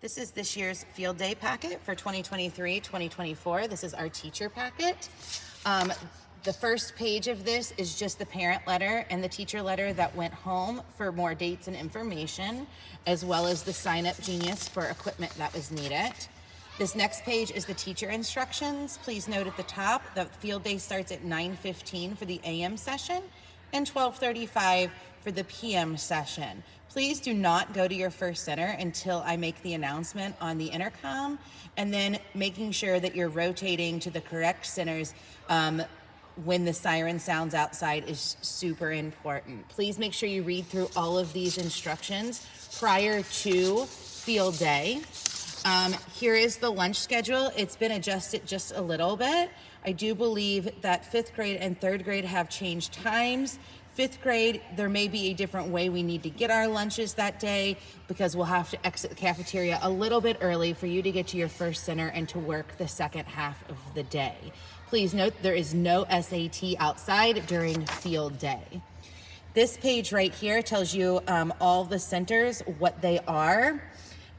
This is this year's field day packet for 2023-2024. This is our teacher packet. The first page of this is just the parent letter and the teacher letter that went home for more dates and information, as well as the Sign Up Genius for equipment that was needed. This next page is the teacher instructions. Please note at the top that field day starts at 9:15 for the AM session and 12:35 for the PM session. Please do not go to your first center until I make the announcement on the intercom, and then making sure that you're rotating to the correct centers when the siren sounds outside is super important. Please make sure you read through all of these instructions prior to field day. Here is the lunch schedule. It's been adjusted just a little bit. I do believe that 5th grade and 3rd grade have changed times. 5th grade, there may be a different way we need to get our lunches that day because we'll have to exit the cafeteria a little bit early for you to get to your first center and to work the second half of the day. Please note there is no SAT outside during field day. This page right here tells you all the centers, what they are,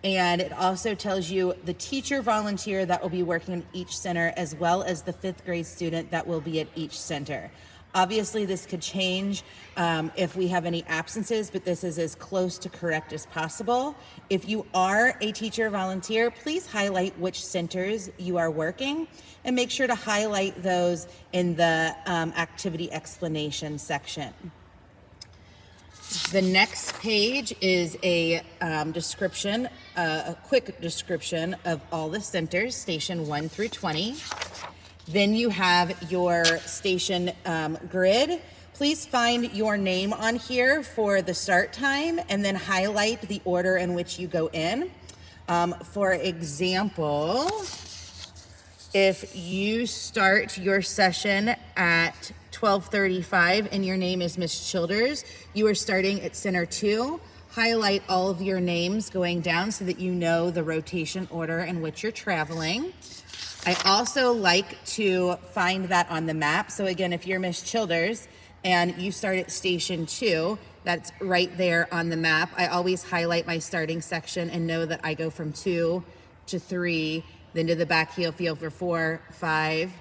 and it also tells you the teacher volunteer that will be working in each center, as well as the 5th grade student that will be at each center. Obviously, this could change if we have any absences, but this is as close to correct as possible. If you are a teacher volunteer, please highlight which centers you are working and make sure to highlight those in the activity explanation section. The next page is a description, a quick description of all the centers, station 1 through 20. Then you have your station grid. Please find your name on here for the start time and then highlight the order in which you go in. For example, if you start your session at 12:35 and your name is Miss Childers, you are starting at Center 2. Highlight all of your names going down so that you know the rotation order in which you're traveling. I also like to find that on the map. So again, if you're Miss Childers and you start at station 2, that's right there on the map. I always highlight my starting section and know that I go from 2 to 3, then to the back heel field for 4, 5,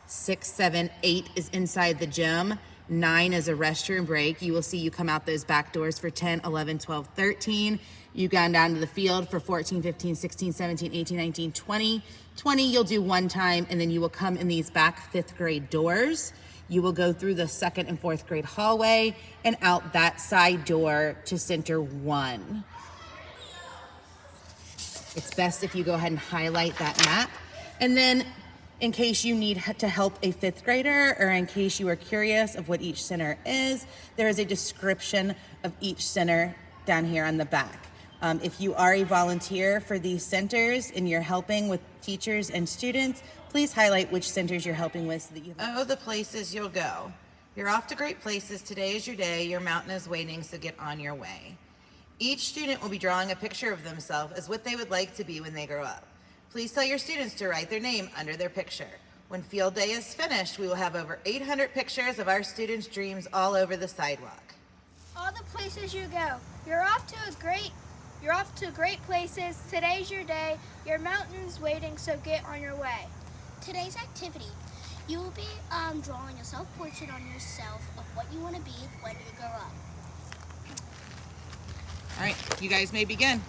6, 7, 8 is inside the gym. 9 is a restroom break. You will see you come out those back doors for 10, 11, 12, 13. You've gone down to the field for 14, 15, 16, 17, 18, 19, 20. 20 you'll do one time, and then you will come in these back 5th grade doors. You will go through the 2nd and 4th grade hallway and out that side door to center 1. It's best if you go ahead and highlight that map. And then in case you need to help a 5th grader, or in case you are curious of what each center is, there is a description of each center down here on the back. If you are a volunteer for these centers and you're helping with teachers and students, please highlight which centers you're helping with so that you know the places you'll go. You're off to great places. Today is your day. Your mountain is waiting, so get on your way. Each student will be drawing a picture of themselves as what they would like to be when they grow up. Please tell your students to write their name under their picture. When field day is finished, we will have over 800 pictures of our students' dreams all over the sidewalk. All the places you go. You're off to great places. Today's your day. Your mountain's waiting, so get on your way. Today's activity. You will be drawing a self-portrait on yourself of what you want to be when you grow up. All right, you guys may begin.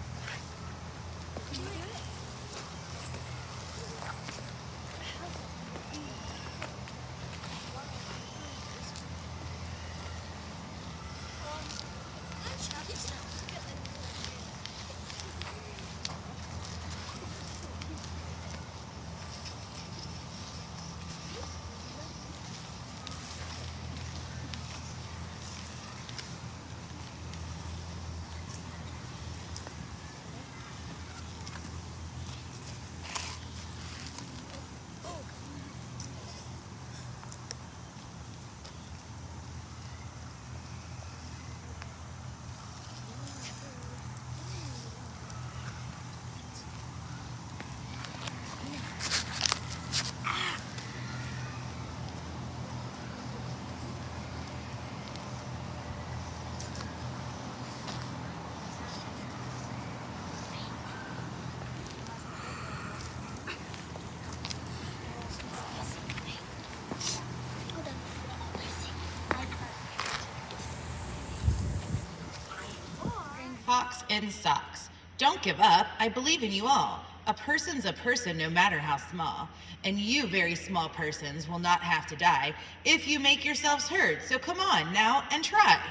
in socks. Don't give up. I believe in you all. A person's a person no matter how small. And you very small persons will not have to die if you make yourselves heard. So come on now and try.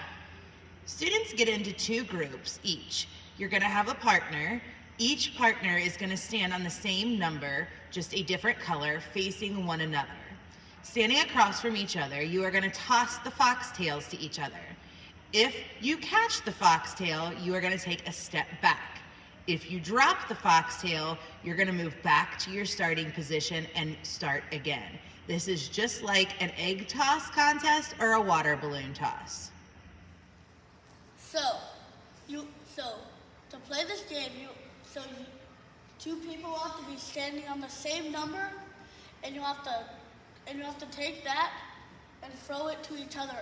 Students get into 2 groups each. You're going to have a partner. Each partner is going to stand on the same number, just a different color, facing one another. Standing across from each other, you are going to toss the foxtails to each other. If you catch the foxtail, you are going to take a step back. If you drop the foxtail, you're going to move back to your starting position and start again. This is just like an egg toss contest or a water balloon toss. So to play this game, 2 people have to be standing on the same number, and you have to take that and throw it to each other.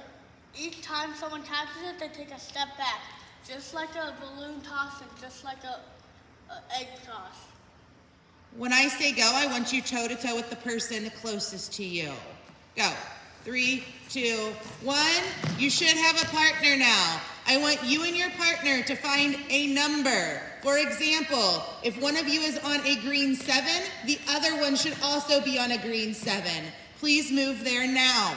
Each time someone catches it, they take a step back, just like a balloon toss and just like a egg toss. When I say go, I want you toe to toe with the person closest to you. Go. 3, 2, 1. You should have a partner now. I want you and your partner to find a number. For example, if one of you is on a green 7, the other one should also be on a green 7. Please move there now.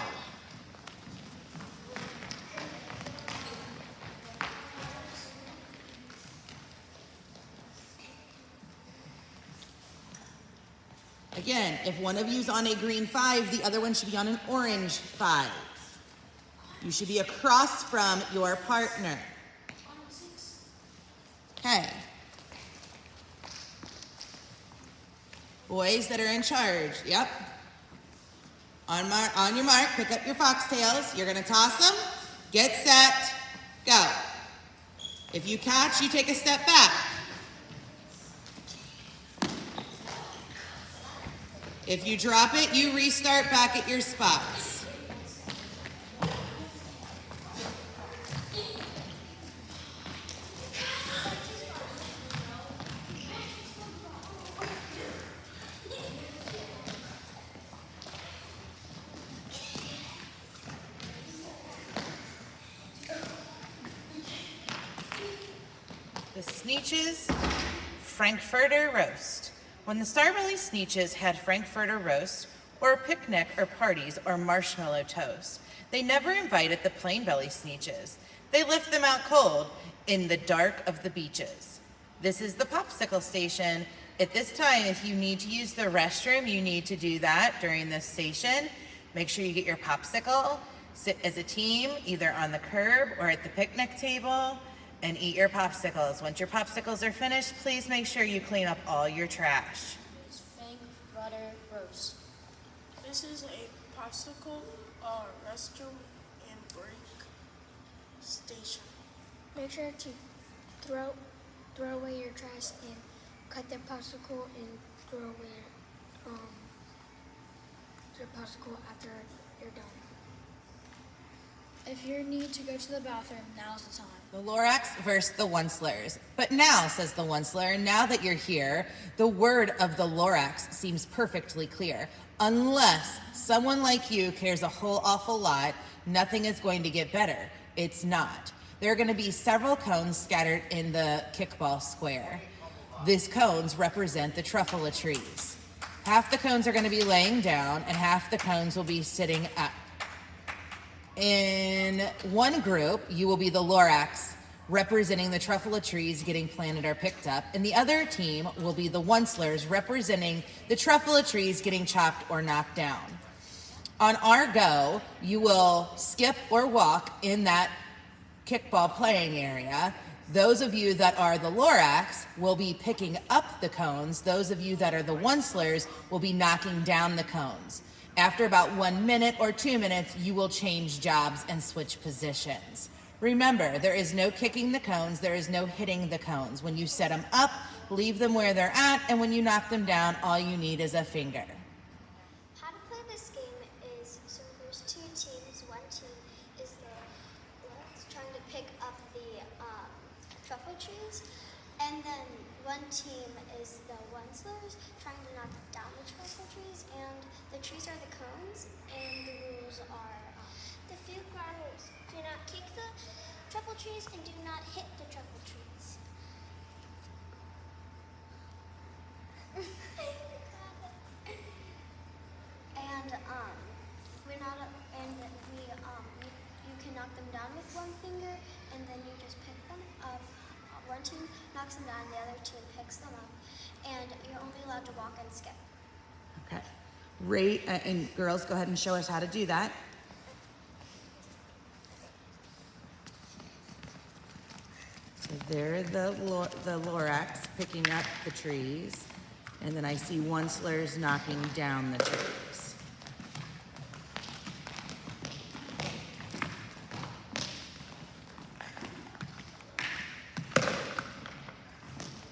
Again, if one of you is on a green 5, the other one should be on an orange 5. You should be across from your partner. Okay. Boys that are in charge, yep. On your mark, pick up your foxtails. You're gonna toss them, get set, go. If you catch, you take a step back. If you drop it, you restart back at your spots. The Sneetches Frankfurter Roast. When the Starbelly Sneetches had Frankfurter roast, or a picnic or parties or marshmallow toast, they never invited the plain belly Sneetches. They left them out cold in the dark of the beaches. This is the popsicle station. At this time, if you need to use the restroom, you need to do that during this station. Make sure you get your popsicle, sit as a team, either on the curb or at the picnic table, and eat your popsicles. Once your popsicles are finished, please make sure you clean up all your trash. Frankfurter roast. This is a popsicle restroom and break station. Make sure to throw away your trash and cut the popsicle and throw away the popsicle after you're done. If you need to go to the bathroom, now's the time. The Lorax versus the Oncelers. But now, says the Onceler, now that you're here, the word of the Lorax seems perfectly clear. Unless someone like you cares a whole awful lot, nothing is going to get better. It's not. There are going to be several cones scattered in the kickball square. These cones represent the truffula trees. Half the cones are going to be laying down and half the cones will be sitting up. In one group, you will be the Lorax, representing the truffula trees getting planted or picked up, and the other team will be the Oncelers, representing the truffula trees getting chopped or knocked down. On our go, you will skip or walk in that kickball playing area. Those of you that are the Lorax will be picking up the cones. Those of you that are the Oncelers will be knocking down the cones. After about 1 minute or 2 minutes, you will change jobs and switch positions. Remember, there is no kicking the cones, there is no hitting the cones. When you set them up, leave them where they're at, and when you knock them down, all you need is a finger. How to play this game is, so there's 2 teams. One team is the Lorax trying to pick up the truffle trees, and then one team is the Oncelers trying to knock down the truffle trees, and the trees are the cones, and the rules are the few ground rules. Do not kick the truffle trees and do not hit the truffle trees. one finger, and then you just pick them up. One team knocks them down, the other team picks them up, and you're only allowed to walk and skip. Okay. And girls, go ahead and show us how to do that. So there the Lorax picking up the trees, and then I see Onslers knocking down the trees.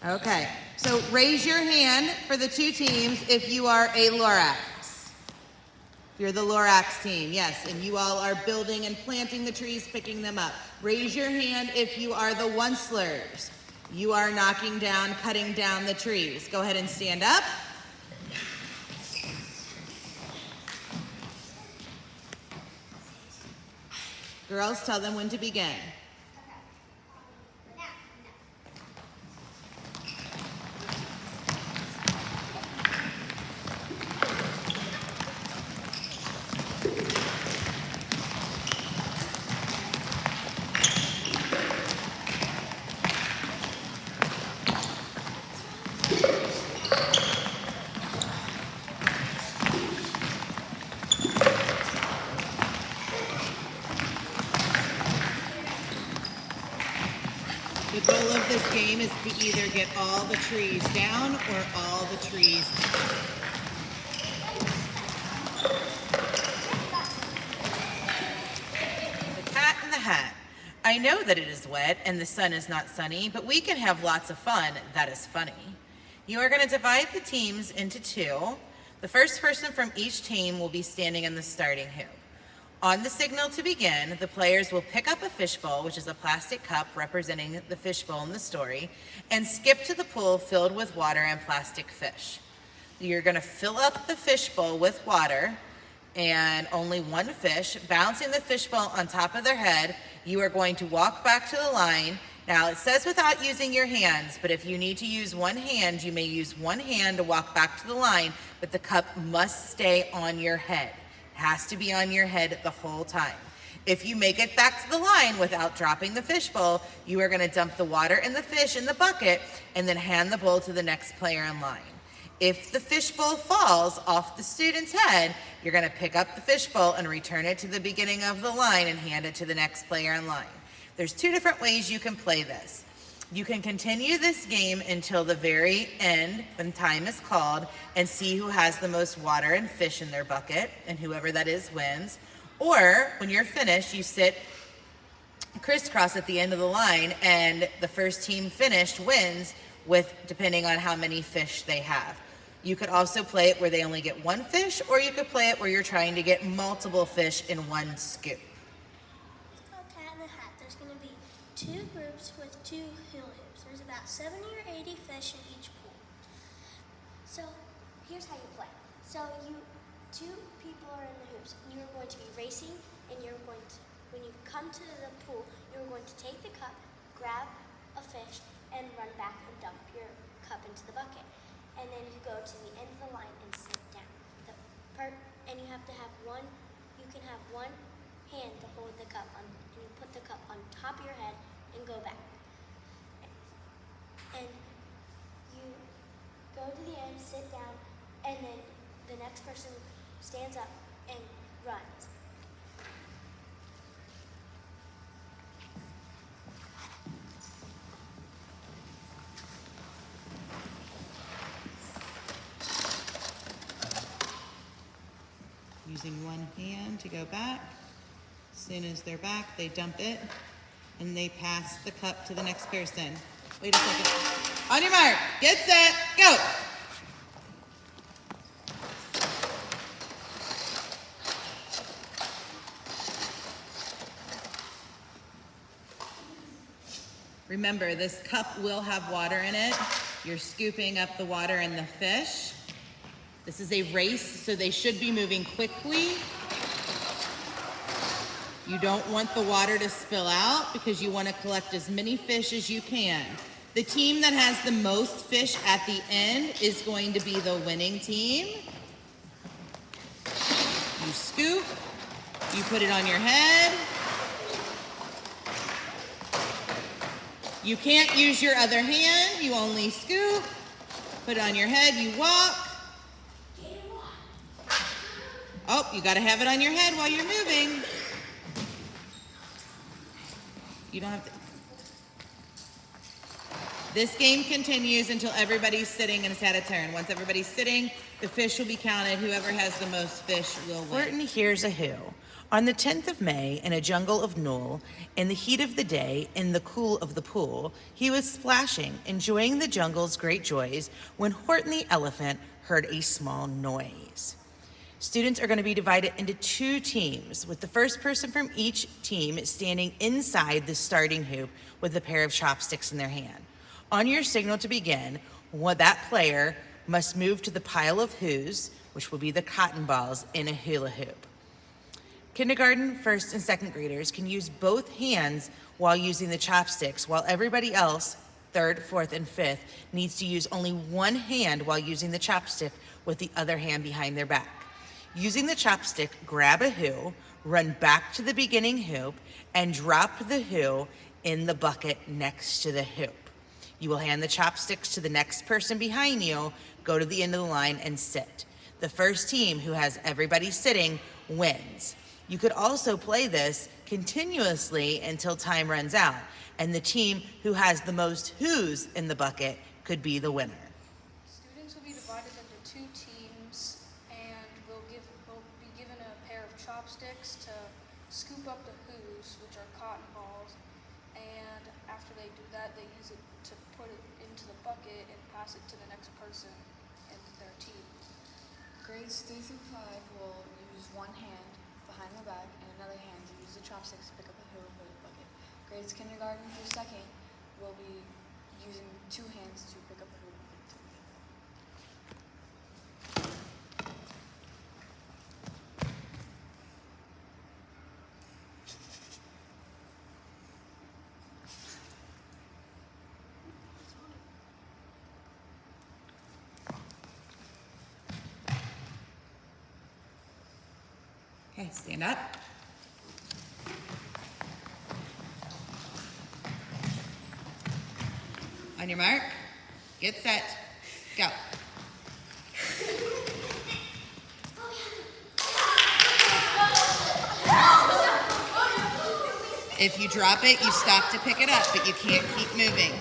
Okay, so raise your hand for the two teams if you are a Lorax. You're the Lorax team, yes, and you all are building and planting the trees, picking them up. Raise your hand if you are the Onslers. You are knocking down, cutting down the trees. Go ahead and stand up. Girls, tell them when to begin. The goal of this game is to either get all the trees down or all the trees up. The cat in the hat. I know that it is wet and the sun is not sunny, but we can have lots of fun that is funny. You are going to divide the teams into two. The first person from each team will be standing in the starting hoop. On the signal to begin, the players will pick up a fishbowl, which is a plastic cup representing the fishbowl in the story, and skip to the pool filled with water and plastic fish. You're going to fill up the fishbowl with water and only one fish, bouncing the fishbowl on top of their head. You are going to walk back to the line. Now, it says without using your hands, but if you need to use one hand, you may use one hand to walk back to the line, but the cup must stay on your head. Has to be on your head the whole time. If you make it back to the line without dropping the fishbowl, you are going to dump the water and the fish in the bucket and then hand the bowl to the next player in line. If the fishbowl falls off the student's head, you're going to pick up the fishbowl and return it to the beginning of the line and hand it to the next player in line. There's two different ways you can play this. You can continue this game until the very end when time is called and see who has the most water and fish in their bucket, and whoever that is wins. Or when you're finished, you sit crisscross at the end of the line and the first team finished wins with depending on how many fish they have. You could also play it where they only get one fish, or you could play it where you're trying to get multiple fish in one scoop. It's called Cat in the Hat. There's going to be two groups with two hula hoops. There's about 70 or 80 fish in each pool. So here's how you play. So two people are in the hoops. You're going to be racing, and you're going to, when you come to the pool, you're going to take the cup, grab a fish, and run back and dump your cup into the bucket. And then you go to the end of the line and sit down. And you have to have one, you can have one hand to hold the cup on, and you put the cup on top of your head and go back. And you go to the end, sit down, and then the next person stands up and runs. Using one hand to go back. As soon as they're back, they dump it and they pass the cup to the next person. Wait a second. On your mark, get set, go! Remember, this cup will have water in it. You're scooping up the water and the fish. This is a race, so they should be moving quickly. You don't want the water to spill out because you want to collect as many fish as you can. The team that has the most fish at the end is going to be the winning team. You scoop, you put it on your head, You can't use your other hand. You only scoop. Put it on your head. You walk. Oh, you got to have it on your head while you're moving. You don't have to. This game continues until everybody's sitting and it's had a turn. Once everybody's sitting, the fish will be counted. Whoever has the most fish will win. Horton hears a who. On the 10th of May, in a jungle of Newell, in the heat of the day, in the cool of the pool, he was splashing, enjoying the jungle's great joys, when Horton the elephant heard a small noise. Students are going to be divided into 2 teams, with the first person from each team standing inside the starting hoop with a pair of chopsticks in their hand. On your signal to begin, that player must move to the pile of who's, which will be the cotton balls, in a hula hoop. Kindergarten, first, and second graders can use both hands while using the chopsticks, while everybody else, third, fourth, and fifth, needs to use only one hand while using the chopstick with the other hand behind their back. Using the chopstick, grab a who, run back to the beginning hoop, and drop the who in the bucket next to the hoop. You will hand the chopsticks to the next person behind you, go to the end of the line, and sit. The first team who has everybody sitting wins. You could also play this continuously until time runs out, and the team who has the most who's in the bucket could be the winner. Students will be divided into 2 teams and will be given a pair of chopsticks to scoop up the who's, which are cotton balls, and after they do that, they use it to put it into the bucket and pass it to the next person in their team. Grades 3 through 5 will use one hand behind their back and another hand to use the chopsticks to pick up a who and put it in the bucket. Grades kindergarten through second will be using 2 hands to pick up the who and put it in the bucket. Okay, stand up. On your mark, get set, go. If you drop it, you stop to pick it up, but you can't keep moving.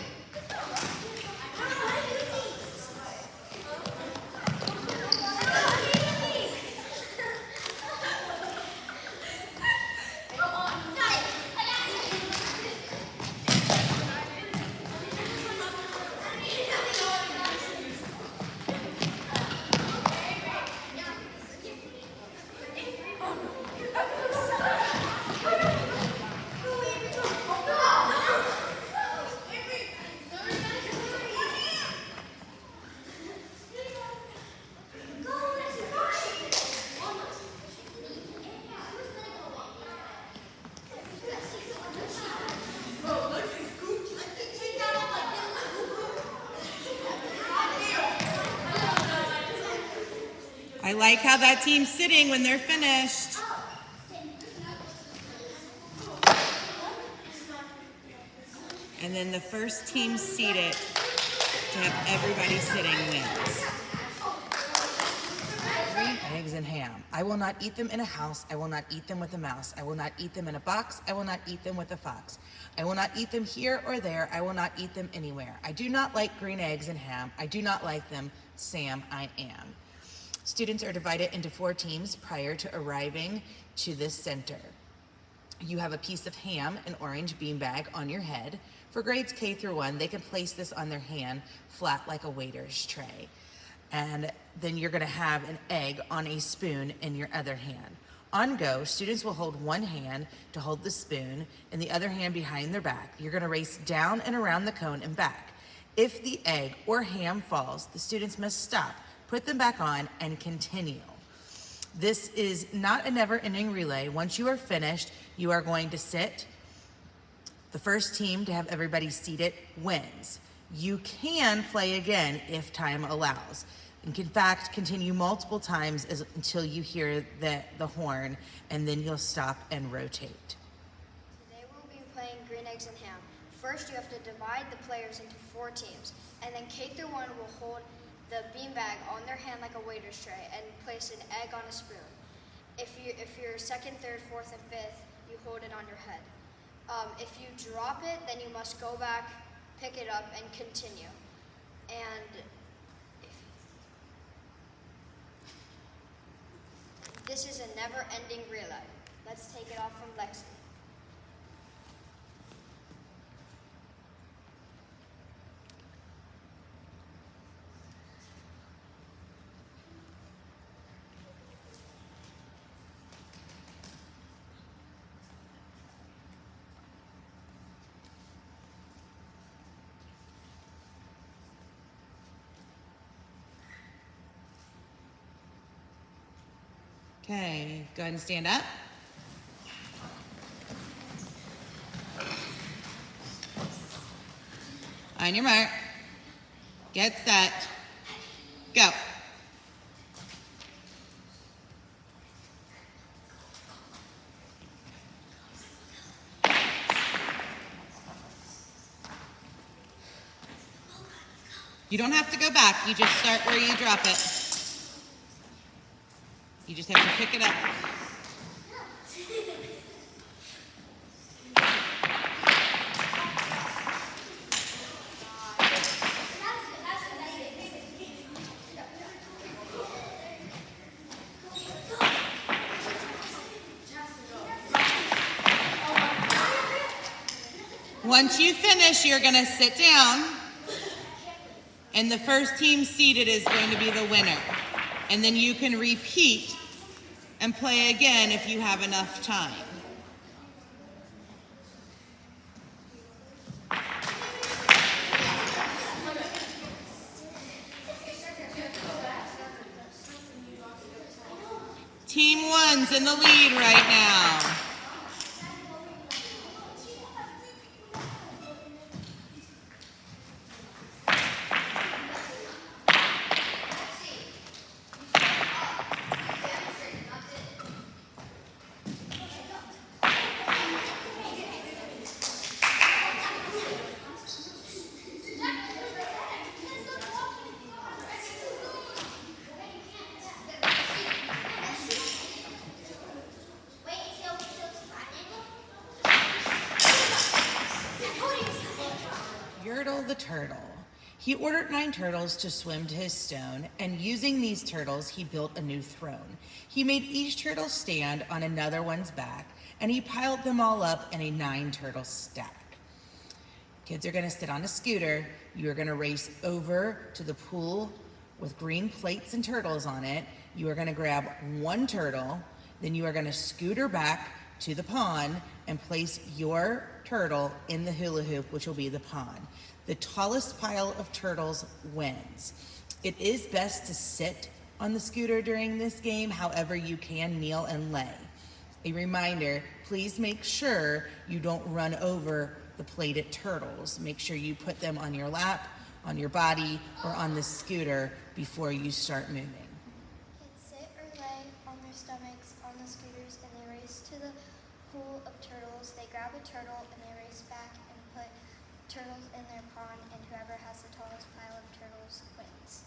I like how that team's sitting when they're finished. And then the first team seated to have everybody sitting wins. Green eggs and ham. I will not eat them in a house. I will not eat them with a mouse. I will not eat them in a box. I will not eat them with a fox. I will not eat them here or there. I will not eat them anywhere. I do not like green eggs and ham. I do not like them. Sam, I am. Students are divided into 4 teams prior to arriving to this center. You have a piece of ham, an orange beanbag, on your head. For grades K through 1, they can place this on their hand flat like a waiter's tray. And then you're gonna have an egg on a spoon in your other hand. On go, students will hold one hand to hold the spoon and the other hand behind their back. You're gonna race down and around the cone and back. If the egg or ham falls, the students must stop, put them back on, and continue. This is not a never-ending relay. Once you are finished, you are going to sit. The first team to have everybody seated wins. You can play again if time allows. And in fact, continue multiple times until you hear the horn, and then you'll stop and rotate. Today we'll be playing green eggs and ham. First, you have to divide the players into 4 teams, and then K through 1 will hold the beanbag on their hand like a waiter's tray and place an egg on a spoon. If you're 2nd, 3rd, 4th, and 5th, you hold it on your head. If you drop it, then you must go back, pick it up, and continue. And this is a never-ending relay. Let's take it off from Lexi. Okay, go ahead and stand up. On your mark, get set, go. You don't have to go back, you just start where you drop it. You just have to pick it up. Once you finish, you're going to sit down, and the first team seated is going to be the winner. And then you can repeat and play again if you have enough time. Team 1's in the lead right now. The turtle. He ordered 9 turtles to swim to his stone, and using these turtles, he built a new throne. He made each turtle stand on another one's back, and he piled them all up in a 9-turtle stack. Kids are going to sit on a scooter. You're going to race over to the pool with green plates and turtles on it. You are going to grab 1 turtle, then you are going to scooter back to the pond and place your turtle in the hula hoop, which will be the pond. The tallest pile of turtles wins. It is best to sit on the scooter during this game, however you can kneel and lay. A reminder, please make sure you don't run over the plated turtles. Make sure you put them on your lap, on your body, or on the scooter before you start moving. Kids sit or lay on their stomachs on the scooters, and they race to the pool of turtles. They grab a turtle and they race back and put turtles in their pond, and whoever has the tallest pile of turtles wins.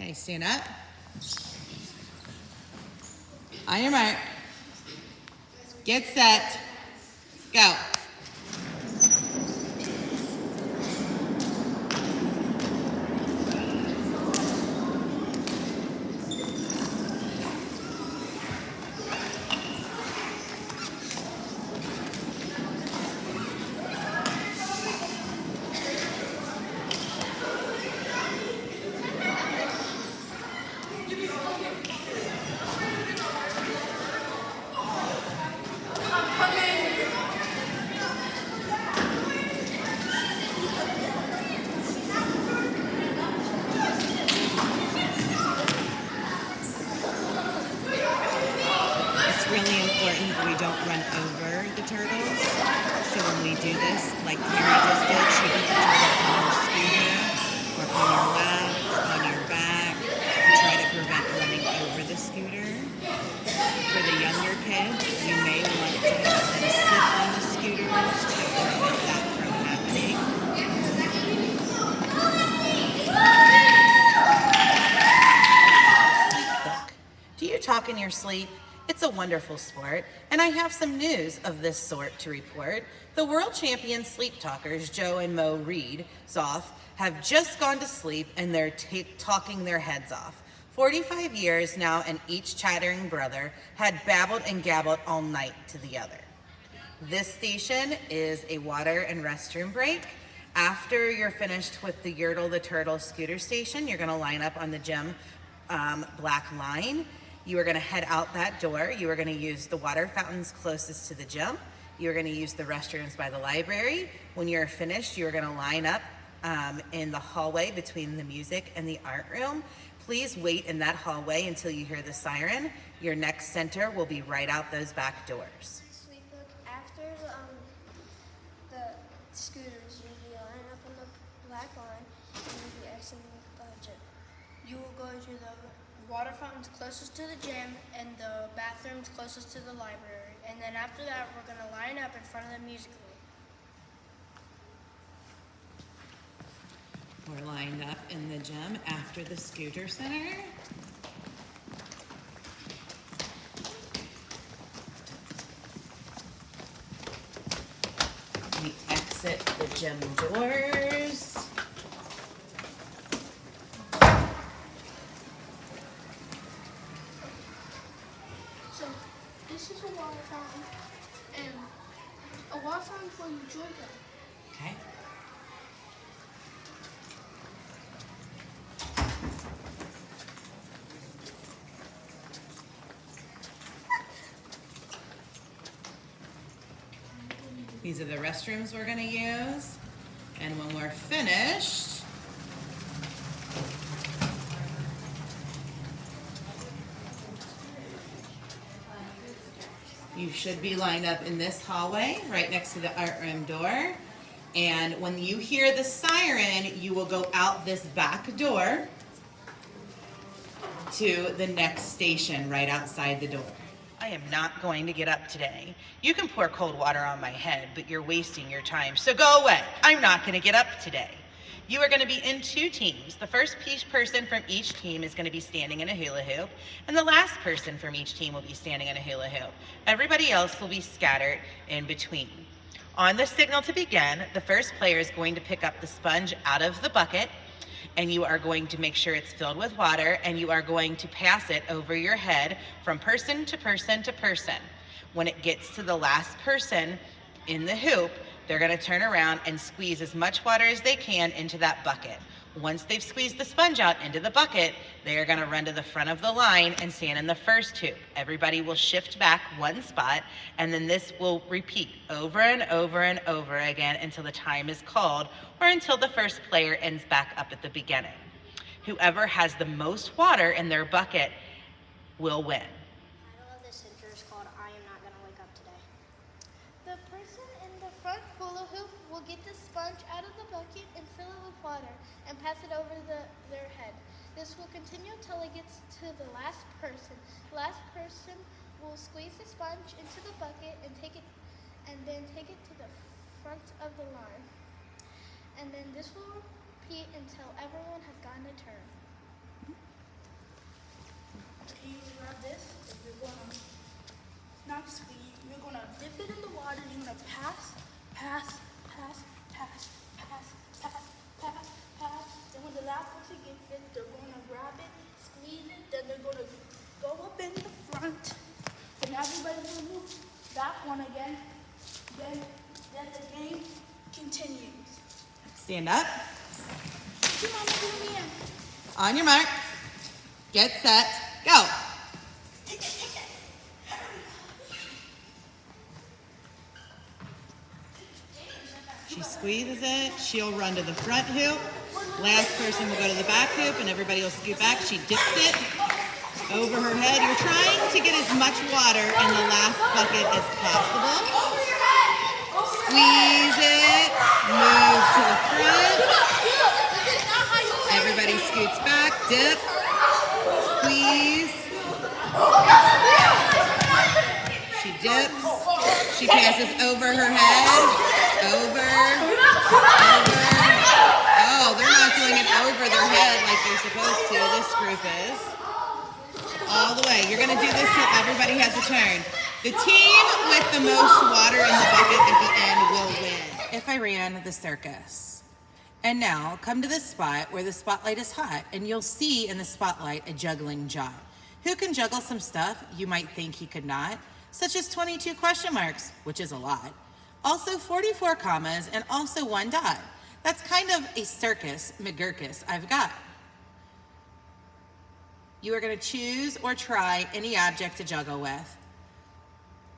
Okay, stand up. On your mark. Get set. Go. It's really important that we don't run over the turtles. So when we do this, like Kara just did, she put the turtle on her scooter or on your lap or on your back to try to prevent running over the scooter. For the younger kids, you may want to have them sit on the scooters to prevent that from happening. Do you talk in your sleep? It's a wonderful sport, and I have some news of this sort to report. The world champion sleep talkers, Joe and Mo Reed, Zoff, have just gone to sleep and they're talking their heads off. 45 years now, and each chattering brother had babbled and gabbled all night to the other. This station is a water and restroom break. After you're finished with the Yertle the Turtle scooter station, you're gonna line up on the gym black line. You are gonna head out that door. You are gonna use the water fountains closest to the gym. You're gonna use the restrooms by the library. When you're finished, you're gonna line up in the hallway between the music and the art room. Please wait in that hallway until you hear the siren. Your next center will be right out those back doors. Sleep book. After the scooters, you'll be lining up on the black line and you'll be exiting the gym. You will go to the water fountains closest to the gym and the bathrooms closest to the library. And then after that, we're going to line up in front of the music room. We're lined up in the gym after the scooter center. We exit the gym doors. So this is a water fountain, and a water fountain where you drink it. Okay. These are the restrooms we're gonna use. And when we're finished, you should be lined up in this hallway right next to the art room door. And when you hear the siren, you will go out this back door to the next station right outside the door. I am not going to get up today. You can pour cold water on my head, but you're wasting your time, so go away. I'm not going to get up today. You are going to be in two teams. The first person from each team is going to be standing in a hula hoop, and the last person from each team will be standing in a hula hoop. Everybody else will be scattered in between. On the signal to begin, the first player is going to pick up the sponge out of the bucket, and you are going to make sure it's filled with water, and you are going to pass it over your head from person to person to person. When it gets to the last person in the hoop, they're going to turn around and squeeze as much water as they can into that bucket. Once they've squeezed the sponge out into the bucket, they are going to run to the front of the line and stand in the first hoop. Everybody will shift back one spot, and then this will repeat over and over and over again until the time is called or until the first player ends back up at the beginning. Whoever has the most water in their bucket will win. The title of this center is called I Am Not Gonna Wake Up Today. The person in the front hula hoop will get the sponge out of the bucket and fill it with water and pass it over their head. This will continue until it gets to the last person. The last person will squeeze the sponge into the bucket and then take it to the front of the line. And then this will repeat until everyone has gotten a turn. you grab this, and you're gonna not squeeze. You're gonna dip it in the water. You're gonna pass, pass, pass, pass, pass, pass, pass, pass. Then when the last person gets it, they're gonna grab it, squeeze it. Then they're gonna go up in the front, and everybody's gonna move that one again. Then the game continues. Stand up. Come on, do me in. On your mark. Get set. Go. She squeezes it. She'll run to the front hoop. Last person will go to the back hoop, and everybody will scoot back. She dips it over her head. You're trying to get as much water in the last bucket as possible. Squeeze it. Move to the front. Everybody scoots back. Dip. Squeeze. She dips. She passes over her head. Over. Oh, they're not doing it over their head like they're supposed to. This group is. All the way. You're going to do this till everybody has a turn. The team with the most water in the bucket at the end will win. If I ran the circus. And now come to this spot where the spotlight is hot, and you'll see in the spotlight a juggling job. Who can juggle some stuff you might think he could not? Such as 22 question marks, which is a lot. Also 44 commas, and also 1 dot. That's kind of a circus McGurkus I've got. You are going to choose or try any object to juggle with.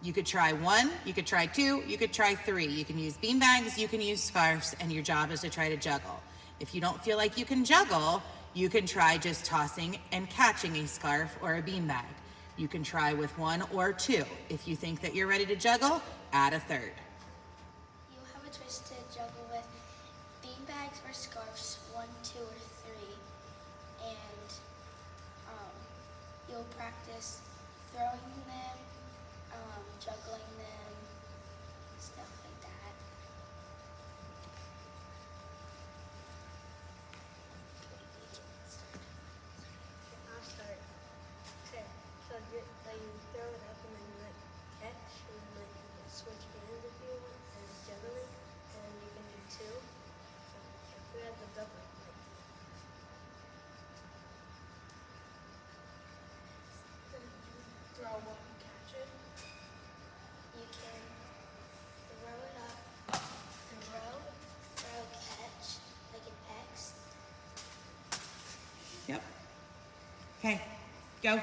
You could try 1, you could try 2, you could try 3. You can use beanbags, you can use scarves, and your job is to try to juggle. If you don't feel like you can juggle, you can try just tossing and catching a scarf or a beanbag. You can try with 1 or 2. If you think that you're ready to juggle, add a 3rd. You have a choice to juggle with beanbags or scarves, 1, 2, or 3. And you'll practice throwing them, juggling them, stuff like that. I'll start. Okay, so you throw it up and then you catch and you switch hands if you want and juggling, and you can do 2. So who has the double? Throw one, catch it. You can throw it up, throw, catch, like an X. Yep. Okay, go.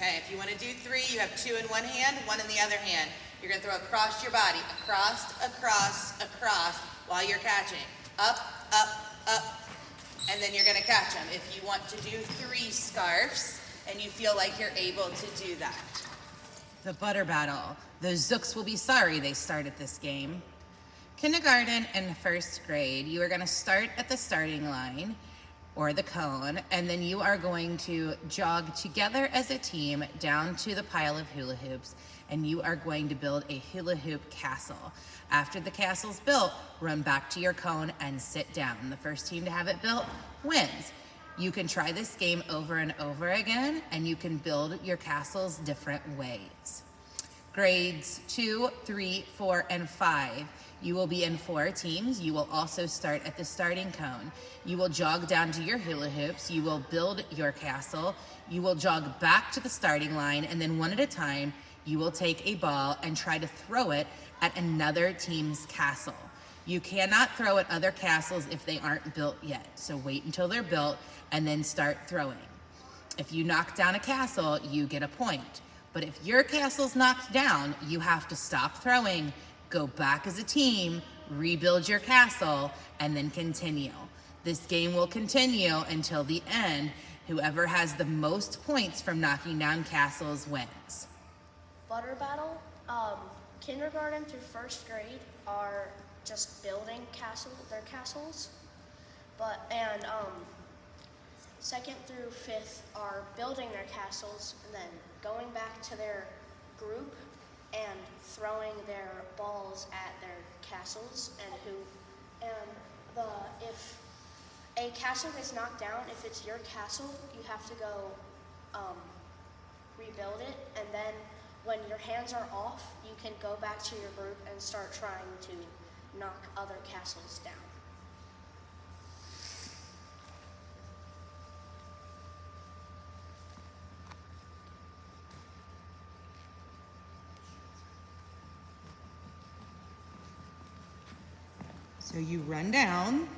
Okay, if you want to do 3, you have 2 in one hand, 1 in the other hand. You're going to throw across your body, across, across, across, while you're catching. Up, up, up, and then you're going to catch them. If you want to do 3 scarves, and you feel like you're able to do that. The butter battle. Those Zooks will be sorry they started this game. Kindergarten and 1st grade, you are going to start at the starting line, or the cone, and then you are going to jog together as a team down to the pile of hula hoops, and you are going to build a hula hoop castle. After the castle's built, run back to your cone and sit down. The first team to have it built wins. You can try this game over and over again, and you can build your castles different ways. Grades 2, 3, 4, and 5. You will be in 4 teams. You will also start at the starting cone. You will jog down to your hula hoops. You will build your castle. You will jog back to the starting line, and then one at a time, you will take a ball and try to throw it at another team's castle. You cannot throw at other castles if they aren't built yet. So wait until they're built and then start throwing. If you knock down a castle, you get a point. But if your castle's knocked down, you have to stop throwing, go back as a team, rebuild your castle, and then continue. This game will continue until the end. Whoever has the most points from knocking down castles wins. Butter battle. Kindergarten through first grade are just building their castles, and second through fifth are building their castles and then going back to their group and throwing their balls at their castles, if a castle gets knocked down, if it's your castle, you have to go rebuild it, and then when your hands are off, you can go back to your group and start trying to knock other castles down. So you run down,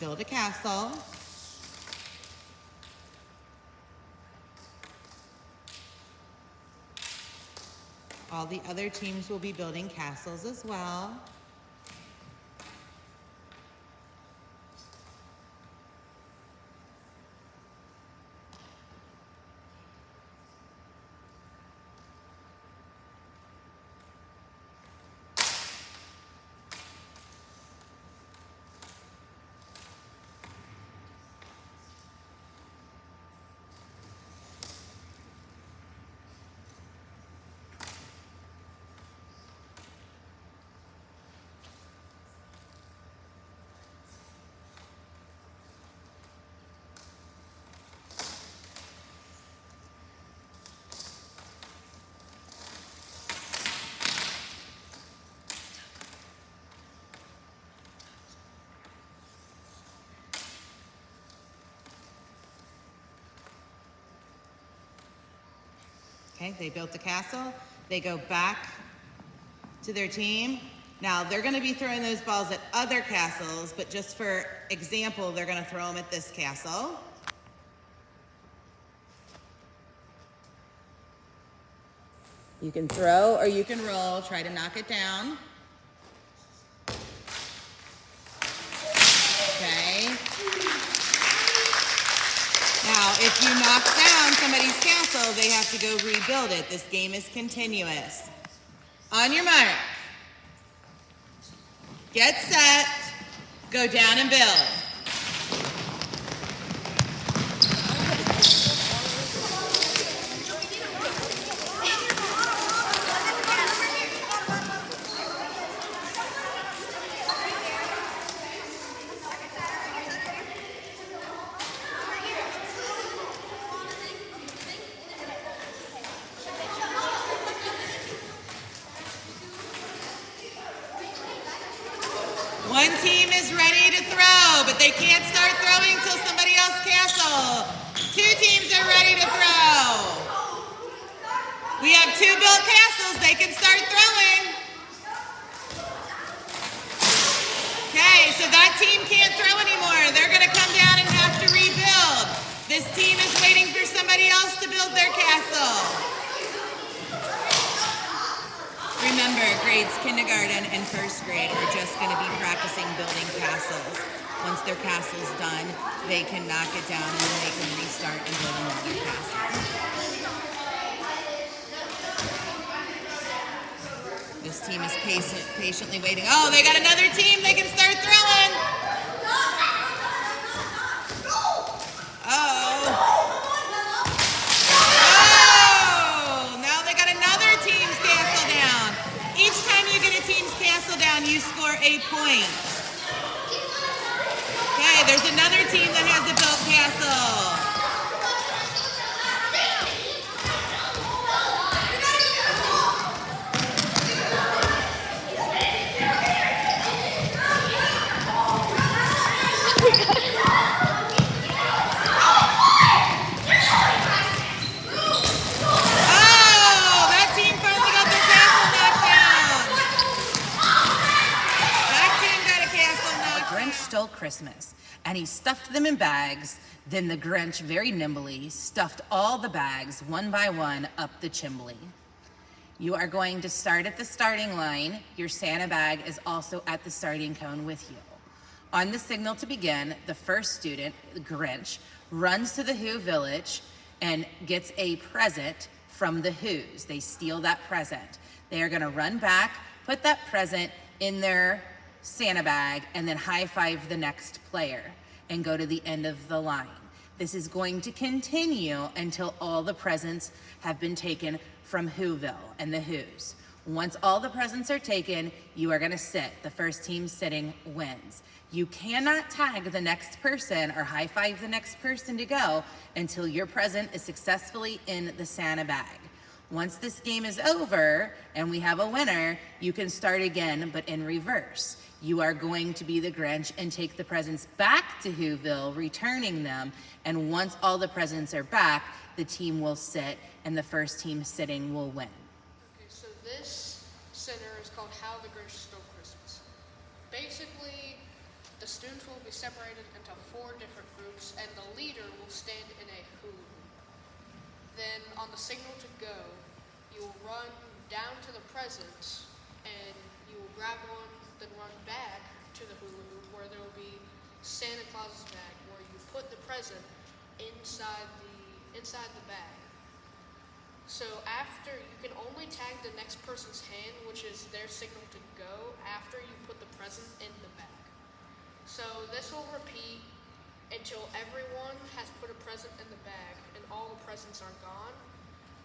build a castle, all the other teams will be building castles as well. Okay, they built the castle. They go back to their team. Now, they're going to be throwing those balls at other castles, but just for example, they're going to throw them at this castle. You can throw or you can roll. Try to knock it down. Okay. Now, if you knock down somebody's castle, they have to go rebuild it. This game is continuous. On your mark. Get set. Go down and build. One team is ready to throw, but they can't start throwing till somebody else's castle. Two teams are ready to throw. We have two built castles. They can start throwing. Okay, so that team can't throw anymore. They're going to come down and have to rebuild. This team is waiting for somebody else to build their castle. Remember, grades kindergarten and first grade are just going to be practicing building castles. Once their castle's done, they can knock it down and then they can restart and build another castle. This team is patiently waiting. Oh, they got another team. They can start throwing. You score a point. Okay, there's another team that has a built castle. Stole Christmas, and he stuffed them in bags. Then the Grinch very nimbly stuffed all the bags one by one up the chimney. You are going to start at the starting line. Your Santa bag is also at the starting cone with you. On the signal to begin, the first student, the Grinch, runs to the Who village and gets a present from the Who's. They steal that present. They are gonna run back, put that present in their Santa bag, and then high five the next player and go to the end of the line. This is going to continue until all the presents have been taken from Whoville and the Who's. Once all the presents are taken, you are gonna sit. The first team sitting wins. You cannot tag the next person or high five the next person to go until your present is successfully in the Santa bag. Once this game is over and we have a winner, you can start again, but in reverse. You are going to be the Grinch and take the presents back to Whoville, returning them. And once all the presents are back, the team will sit and the first team sitting will win. Okay, so this center is called How the Grinch Stole Christmas. Basically, the students will be separated into 4 different groups and the leader will stand in a hula hoop. Then on the signal to go, you will run down to the presents and you will grab one, then run back to the hula hoop where there will be Santa Claus's bag where you put the present inside the bag. So after, you can only tag the next person's hand, which is their signal to go, after you put the present in the bag. So this will repeat until everyone has put a present in the bag and all the presents are gone.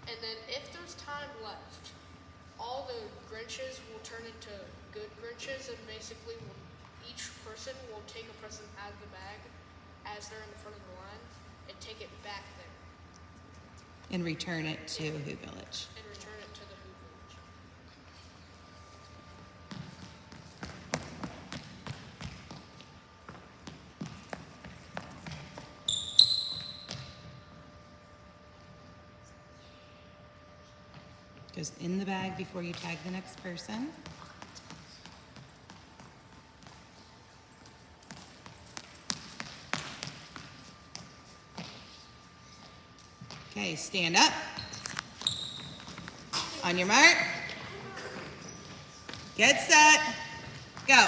And then if there's time left, all the Grinches will turn into good Grinches, and basically each person will take a present out of the bag as they're in the front of the line and take it back there. And return it to Who Village. And return it to the Who Village. Goes in the bag before you tag the next person. Okay, stand up. On your mark. Get set. Go.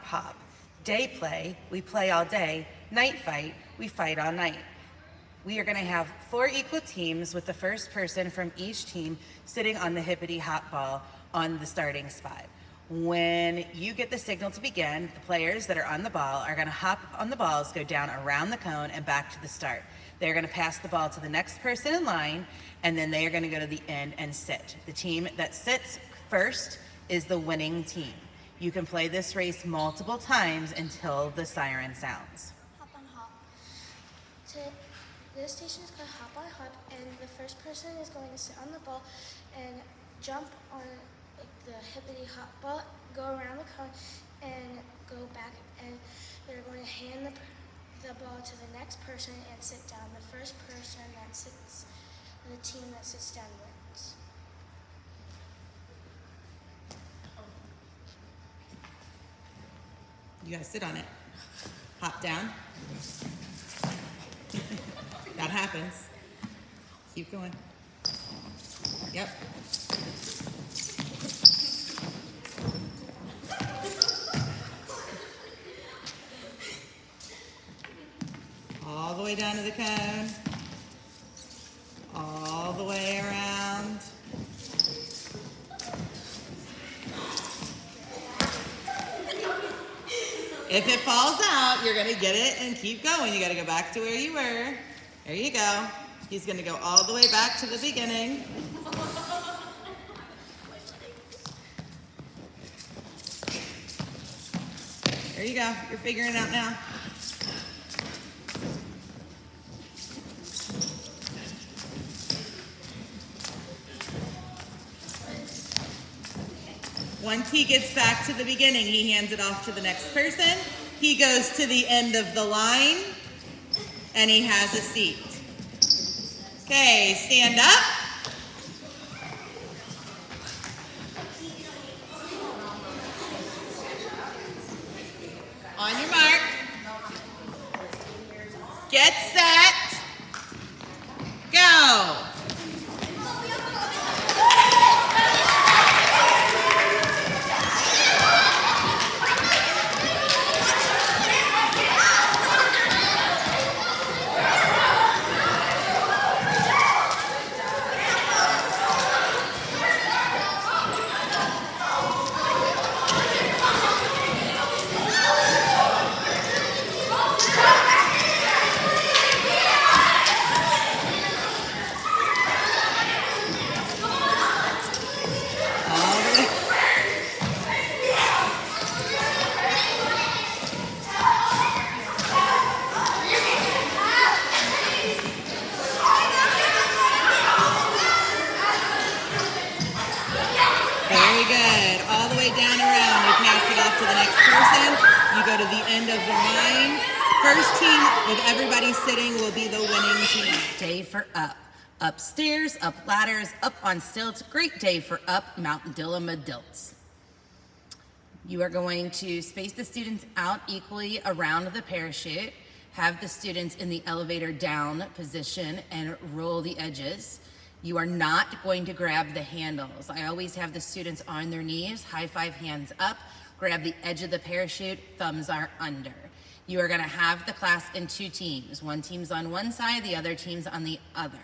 Pop. Day play, we play all day. Night fight, we fight all night. We are gonna have 4 equal teams with the first person from each team sitting on the hippity hop ball on the starting spot. When you get the signal to begin, the players that are on the ball are gonna hop on the balls, go down around the cone and back to the start. They're gonna pass the ball to the next person in line, and then they are gonna go to the end and sit. The team that sits first is the winning team. You can play this race multiple times until the siren sounds. Hop on hop. This station is called Hop on Hop, and the first person is going to sit on the ball and jump on the hippity hop ball, go around the cone, and go back, and they're going to hand the ball to the next person and sit down. The first person that sits, the team that sits down wins. You gotta sit on it. Hop down. That happens. Keep going. Yep. All the way down to the cone. All the way around. If it falls out, you're gonna get it and keep going. You gotta go back to where you were. There you go. He's gonna go all the way back to the beginning. There you go. You're figuring it out now. Once he gets back to the beginning, he hands it off to the next person. He goes to the end of the line, and he has a seat. Okay, stand up. On your mark. Get set. Go. Very good. All the way down around. You pass it off to the next person. You go to the end of the line. First team with everybody sitting will be the winning team. Day for up. Upstairs, up ladders, up on stilts. Great day for up Mount Dillimadilts. You are going to space the students out equally around the parachute. Have the students in the elevator down position and roll the edges. You are not going to grab the handles. I always have the students on their knees, high five, hands up, grab the edge of the parachute, thumbs are under. You are gonna have the class in two teams. One team's on one side, the other team's on the other.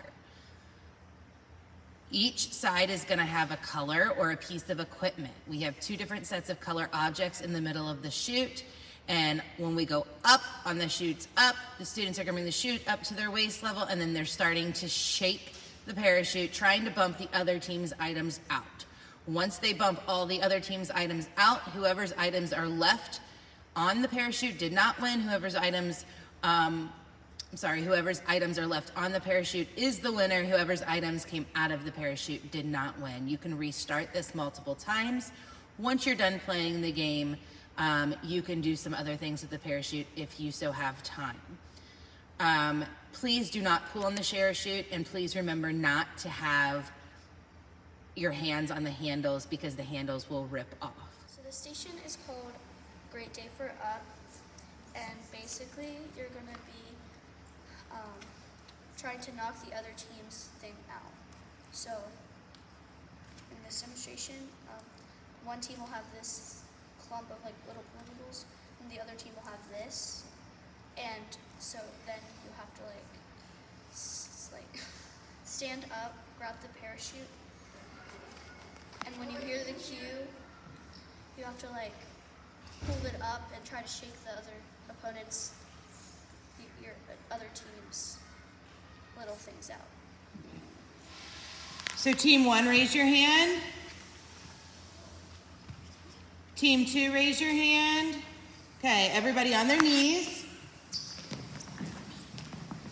Each side is gonna have a color or a piece of equipment. We have two different sets of color objects in the middle of the chute. And when we go up on the chutes up, the students are gonna bring the chute up to their waist level, and then they're starting to shake the parachute, trying to bump the other team's items out. Once they bump all the other team's items out, whoever's items are left on the parachute did not win. Whoever's items are left on the parachute is the winner. Whoever's items came out of the parachute did not win. You can restart this multiple times. Once you're done playing the game, you can do some other things with the parachute if you so have time. Please do not pull on the parachute, and please remember not to have your hands on the handles because the handles will rip off. So the station is called Great Day for Up, and basically you're going to be trying to knock the other team's thing out. So in this demonstration, one team will have this clump of like little polygonals, and the other team will have this. And so then you have to like stand up, grab the parachute, and when you hear the cue, you have to like hold it up and try to shake the other opponent's, your other team's little things out. So team one, raise your hand. Team two, raise your hand. Okay, everybody on their knees.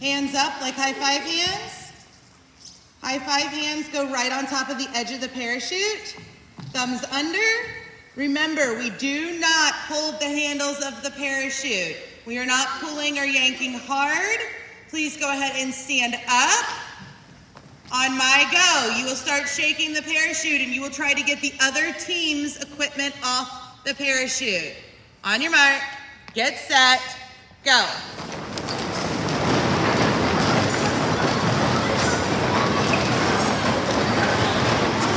Hands up like high five hands. High five hands go right on top of the edge of the parachute. Thumbs under. Remember, we do not hold the handles of the parachute. We are not pulling or yanking hard. Please go ahead and stand up. On my go, you will start shaking the parachute and you will try to get the other team's equipment off the parachute. On your mark, get set, go.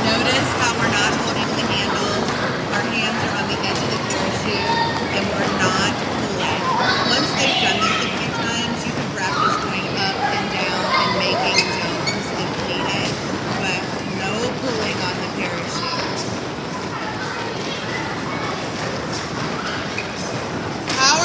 Notice how we're not holding the handles. Our hands are on the edge of the parachute and we're not pulling. Once they've done this a few times, you can practice going up and down and making jumps if needed, but no pulling on the parachute. How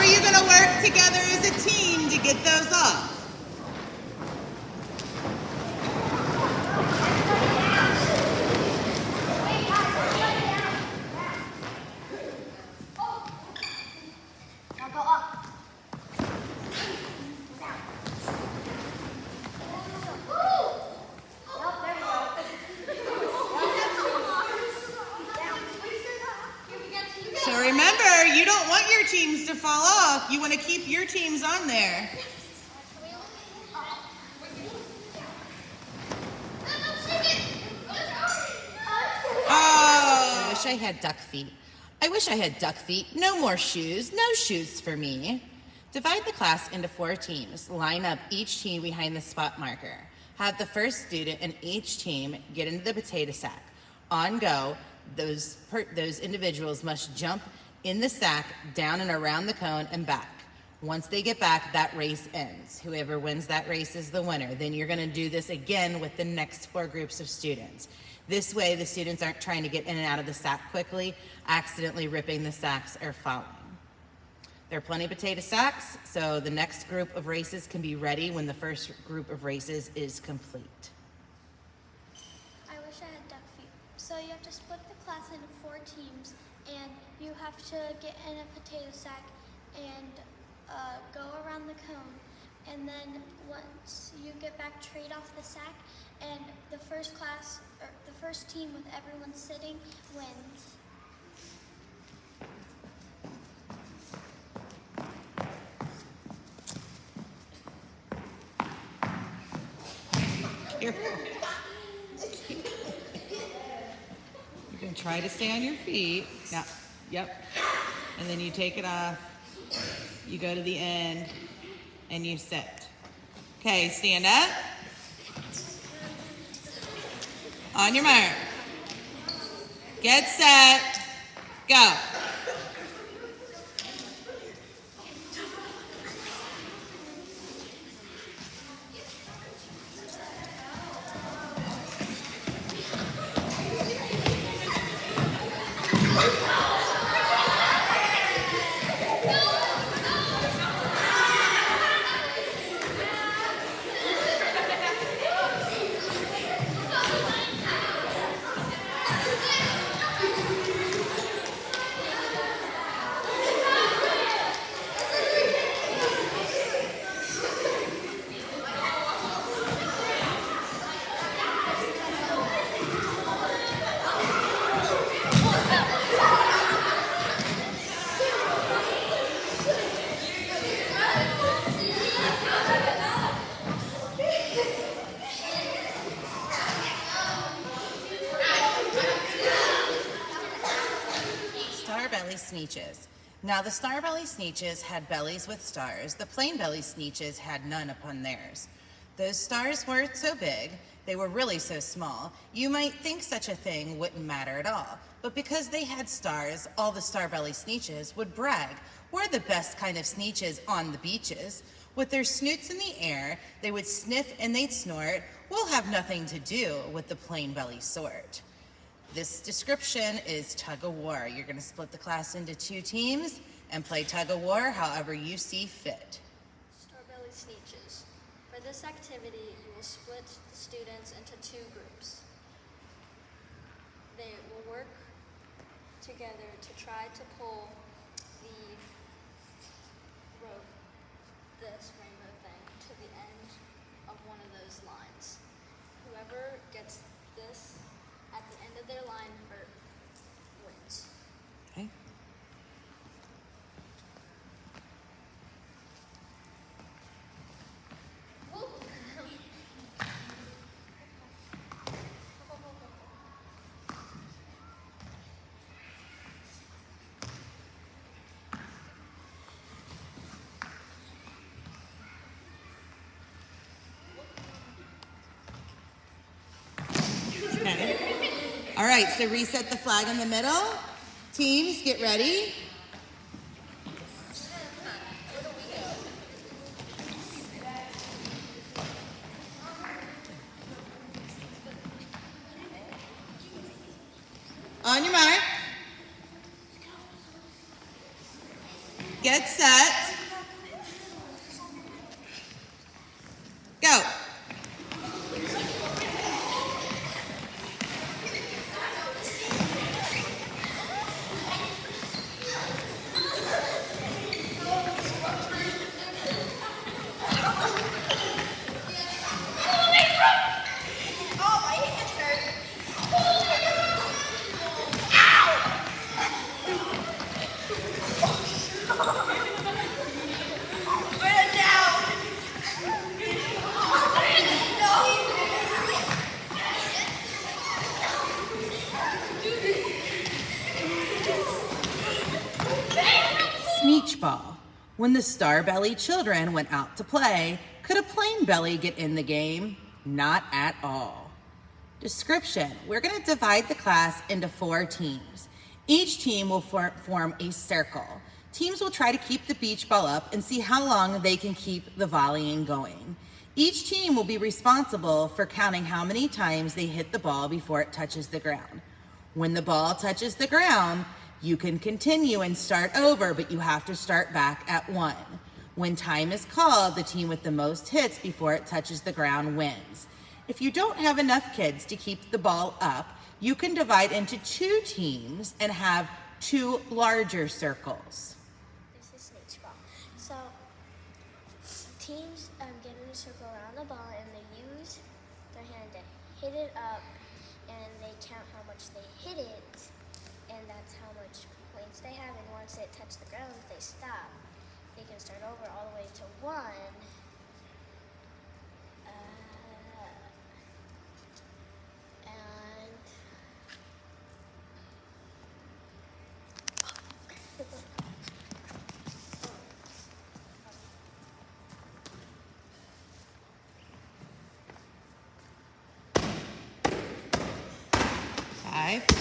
to fall off, you want to keep your teams on there. Oh, I wish I had duck feet. I wish I had duck feet. No more shoes. No shoes for me. Divide the class into 4 teams. Line up each team behind the spot marker. Have the first student in each team get into the potato sack. On go, those individuals must jump in the sack, down and around the cone and back. Once they get back, that race ends. Whoever wins that race is the winner. Then you're going to do this again with the next 4 groups of students. This way, the students aren't trying to get in and out of the sack quickly, accidentally ripping the sacks or falling. There are plenty of potato sacks, so the next group of races can be ready when the first group of races is complete. I wish I had duck feet. So you have to split the class into 4 teams, and you have to get in a potato sack and go around the cone. And then once you get back, trade off the sack, and the first class, or the first team with everyone sitting, wins. Careful. You can try to stay on your feet. Yeah. Yep. And then you take it off. You go to the end and you sit. Okay, stand up. On your mark. Get set. Go. Sneetches. Now the star belly sneetches had bellies with stars. The plain belly sneetches had none upon theirs. Those stars weren't so big, they were really so small, you might think such a thing wouldn't matter at all. But because they had stars, all the star belly sneetches would brag, we're the best kind of sneetches on the beaches. With their snoots in the air, they would sniff and they'd snort, we'll have nothing to do with the plain belly sort. This description is tug of war. You're going to split the class into 2 teams and play tug of war however you see fit. Starbelly Sneetches. For this activity, you will split the students into 2 groups. They will work together to try to pull the rope, this rainbow thing, to the end of one of those lines. Whoever gets this at the end of their line wins. Okay. Okay. All right, so reset the flag in the middle. Teams, get ready. On your mark. Get set. Go. Ow! When the star-bellied children went out to play, could a plain belly get in the game? Not at all. Description. We're going to divide the class into 4 teams. Each team will form a circle. Teams will try to keep the beach ball up and see how long they can keep the volleying going. Each team will be responsible for counting how many times they hit the ball before it touches the ground. When the ball touches the ground, you can continue and start over, but you have to start back at 1. When time is called, the team with the most hits before it touches the ground wins. If you don't have enough kids to keep the ball up, you can divide into 2 teams and have 2 larger circles. This is H ball. So teams get in a circle around the ball and they use their hand to hit it up, and they count how much they hit it, and that's how much points they have. And once it touches the ground, if they stop, they can start over all the way to 1.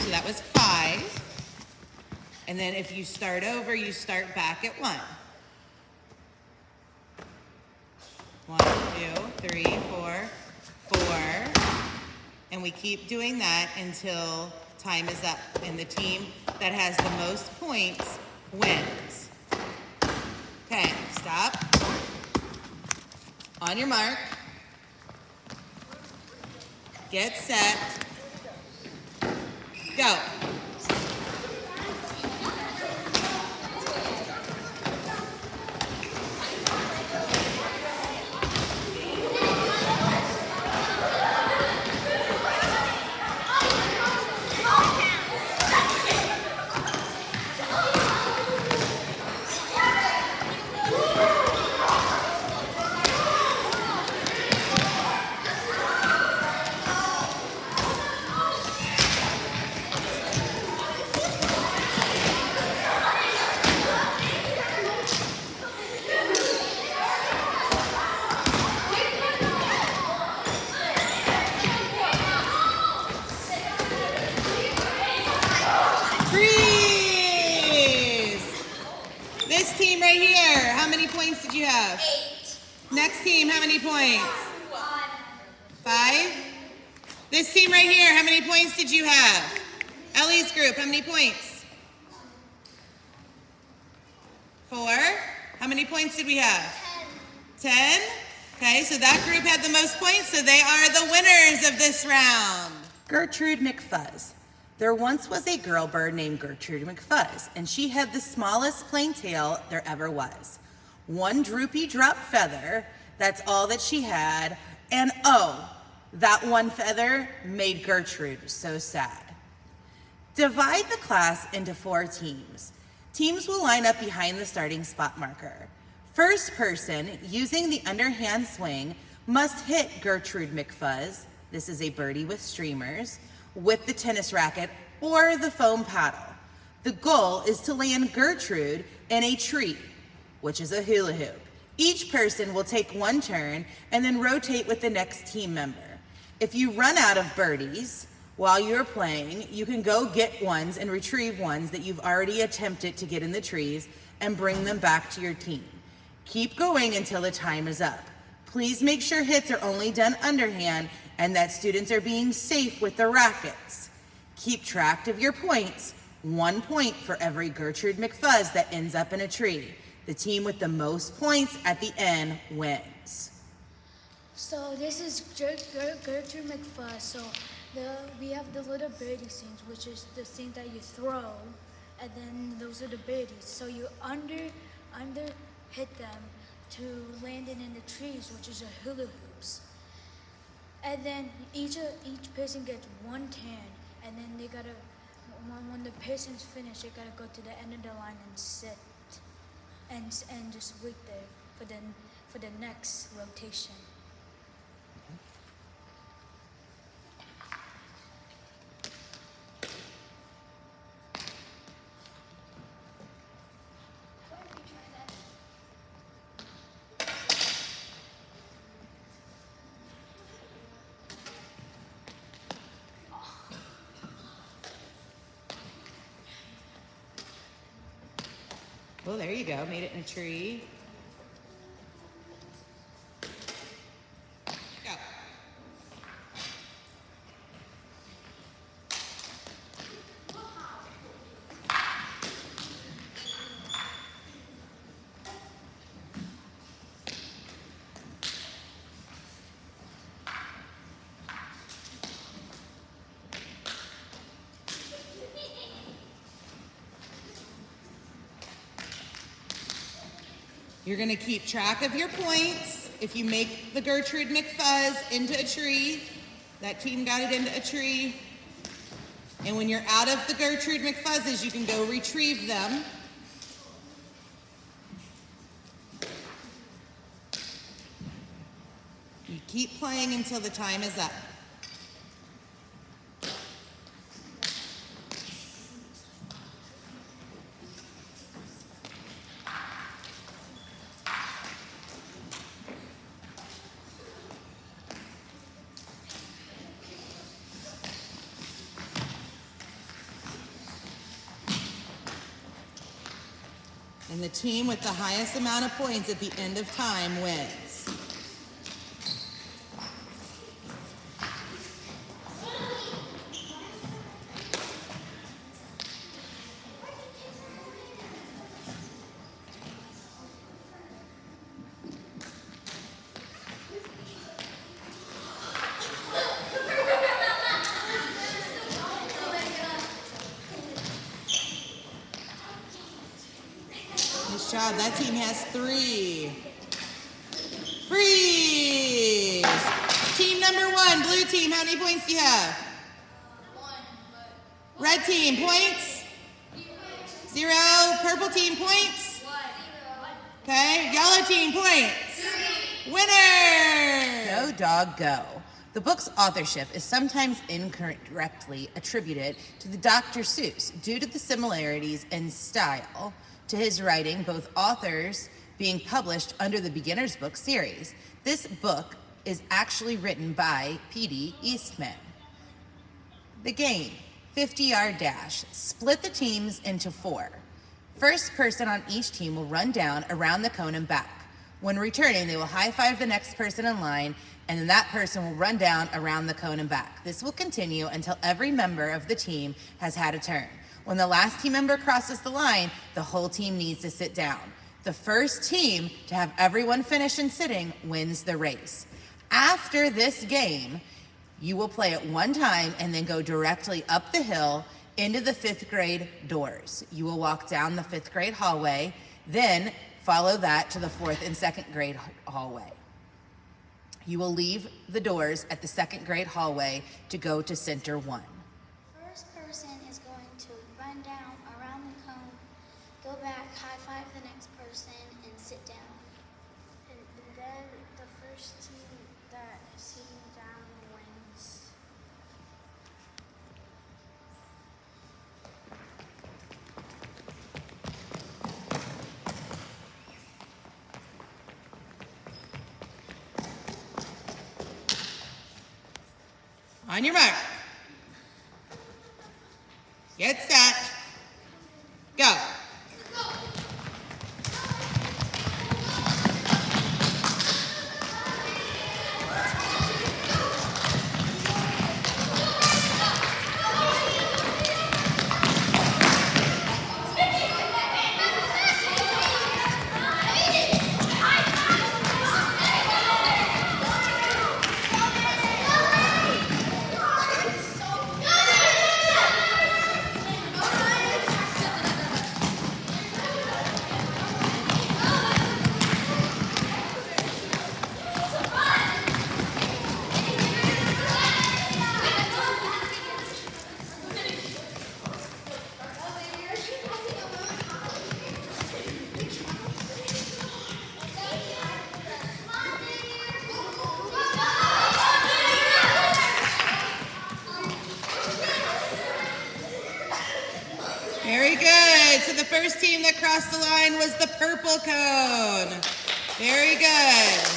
So that was 5. And then if you start over, you start back at 1. 1, 2, 3, 4, 4. And we keep doing that until time is up. And the team that has the most points wins. Okay, stop. On your mark. Get set. Go. This team right here, how many points did you have? 8. Next team, how many points? 5. This team right here, how many points did you have? Ellie's group, how many points? 4. How many points did we have? 10. Okay, so that group had the most points, so they are the winners of this round. Gertrude McFuzz. There once was a girl bird named Gertrude McFuzz, and she had the smallest plain tail there ever was. One droopy drop feather, that's all that she had, and oh, that one feather made Gertrude so sad. Divide the class into 4 teams. Teams will line up behind the starting spot marker. First person, using the underhand swing, must hit Gertrude McFuzz, this is a birdie with streamers, with the tennis racket or the foam paddle. The goal is to land Gertrude in a tree, which is a hula hoop. Each person will take 1 turn and then rotate with the next team member. If you run out of birdies while you're playing, you can go get ones and retrieve ones that you've already attempted to get in the trees and bring them back to your team. Keep going until the time is up. Please make sure hits are only done underhand and that students are being safe with the rackets. Keep track of your points. 1 point for every Gertrude McFuzz that ends up in a tree. The team with the most points at the end wins. So this is Gertrude McFuzz. So we have the little birdie scenes, which is the scene that you throw, and then those are the birdies. So you under hit them to land it in the trees, which is a hula hoops. And then each person gets 1 turn, and then they gotta, when the person's finished, they gotta go to the end of the line and sit, and just wait there for the next rotation. Oh, there you go. Made it in a tree. Go. You're gonna keep track of your points. If you make the Gertrude McFuzz into a tree, that team got it into a tree. And when you're out of the Gertrude McFuzzes, you can go retrieve them. You keep playing until the time is up. And the team with the highest amount of points at the end of time wins. Nice job. That team has 3. Freeze! Team number 1, blue team, how many points do you have? 1, but Red team, points? 0. Purple team, points? 1. Okay. Yellow team, points? 3. Winner! Go, dog, go. The book's authorship is sometimes incorrectly attributed to the Dr. Seuss due to the similarities in style to his writing, both authors being published under the Beginner's Book series. This book is actually written by P.D. Eastman. The game, 50-yard dash. Split the teams into 4. First person on each team will run down around the cone and back. When returning, they will high-five the next person in line, and then that person will run down around the cone and back. This will continue until every member of the team has had a turn. When the last team member crosses the line, the whole team needs to sit down. The first team to have everyone finish in sitting wins the race. After this game, you will play it one time and then go directly up the hill into the 5th grade doors. You will walk down the 5th grade hallway, then follow that to the 4th and 2nd grade hallway. You will leave the doors at the 2nd grade hallway to go to Center 1. First person is going to run down around the cone, go back, high five the next person, and sit down. And then the first team that is sitting down wins. On your mark. Get set. Go. Very good. So the first team that crossed the line was the purple cone. Very good.